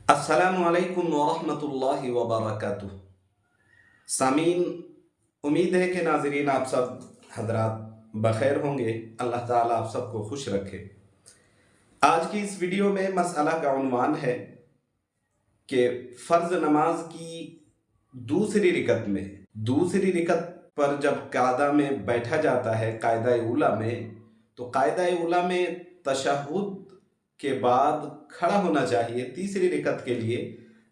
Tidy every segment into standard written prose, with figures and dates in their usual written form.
अस्सलामुअलैकुम वरहमतुल्लाहि वबरकातुह। सामीन, उम्मीद है कि नाज़रीन आप सब हजरात बखैर होंगे। अल्लाह ताला आप सबको खुश रखे। आज की इस वीडियो में मसला का उन्वान है कि फ़र्ज नमाज की दूसरी रिकत पर जब कायदा में बैठा जाता है, कायदा उला में, तो कायदा उला में तशहुद के बाद खड़ा होना चाहिए तीसरी रिकत के लिए।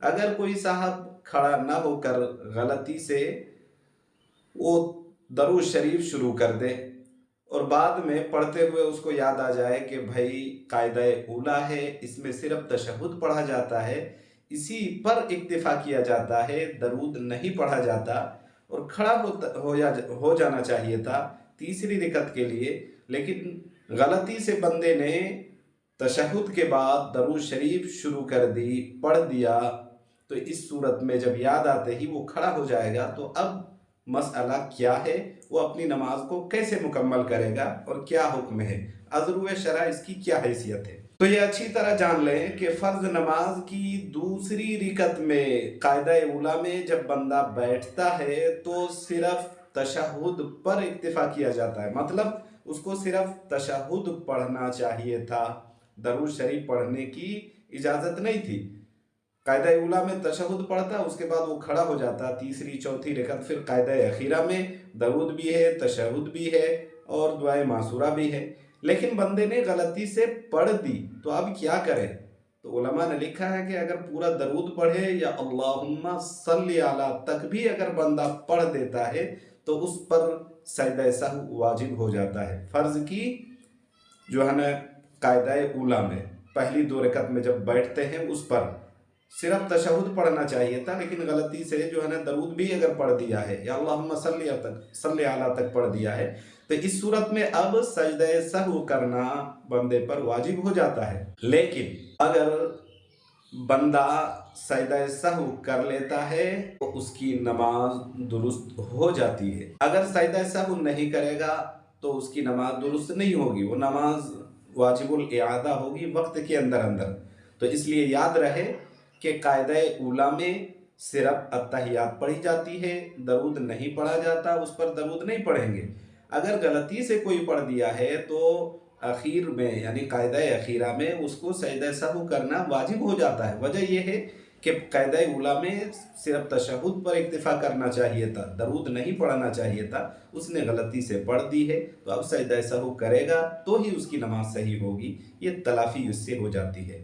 अगर कोई साहब खड़ा ना होकर गलती से वो दरूद शरीफ शुरू कर दे और बाद में पढ़ते हुए उसको याद आ जाए कि भाई कायदा उला है, इसमें सिर्फ तशहुद पढ़ा जाता है, इसी पर इक्तिफा किया जाता है, दरूद नहीं पढ़ा जाता और खड़ा हो जाना चाहिए था तीसरी रिकत के लिए, लेकिन गलती से बंदे ने तशहुद के बाद दरूद शरीफ शुरू कर दी, पढ़ दिया, तो इस सूरत में जब याद आते ही वो खड़ा हो जाएगा। तो अब मसला क्या है, वो अपनी नमाज को कैसे मुकम्मल करेगा और क्या हुक्म है, अज़रुव शरा इसकी क्या हैसियत है। तो ये अच्छी तरह जान लें कि फ़र्ज नमाज की दूसरी रिकत में कायदा उला में जब बंदा बैठता है तो सिर्फ तशहुद पर इक्तिफा किया जाता है, मतलब उसको सिर्फ तशहुद पढ़ना चाहिए था, दरूद शरीफ पढ़ने की इजाज़त नहीं थी। कायदा उला में तशहुद पढ़ता, उसके बाद वो खड़ा हो जाता तीसरी चौथी रिकत, फिर कायदा अखीरा में दरूद भी है, तशहुद भी है और दुआए मासूरा भी है, लेकिन बंदे ने गलती से पढ़ दी, तो अब क्या करे। तो उलमा ने लिखा है कि अगर पूरा दरूद पढ़े या अल्लाहुम्मा सल्ली अला तक भी अगर बंदा पढ़ देता है तो उस पर सजदा सहू वाजिब हो जाता है। फ़र्ज की जो है ना कायदा उला में पहली दो रकत में जब बैठते हैं उस पर सिर्फ तशहुद पढ़ना चाहिए था, लेकिन गलती से जो है ना दरूद भी अगर पढ़ दिया है या अल्लाहुम्मा सल्ली अला तक पढ़ दिया है, तो इस सूरत में अब सजदा सहू करना बंदे पर वाजिब हो जाता है। लेकिन अगर बंदा सजदा सहू कर लेता है तो उसकी नमाज दुरुस्त हो जाती है। अगर सजदा सहू नहीं करेगा तो उसकी नमाज दुरुस्त नहीं होगी, वो नमाज वाजिबुल इआदा होगी वक्त के अंदर अंदर। तो इसलिए याद रहे कि कायदा उला में सिर्फ अत्तहियात पढ़ी जाती है, दरूद नहीं पढ़ा जाता, उस पर दरूद नहीं पढ़ेंगे। अगर गलती से कोई पढ़ दिया है तो आखिर में यानी कायदा अखीरा में उसको सजदा सहू करना वाजिब हो जाता है। वजह यह है कि कायदा उला में सिर्फ तशहुद पर इक्तिफा करना चाहिए था, दरूद नहीं पढ़ना चाहिए था, उसने गलती से पढ़ दी है, तो अब सजदा सहू करेगा तो ही उसकी नमाज सही होगी, ये तलाफी उससे हो जाती है।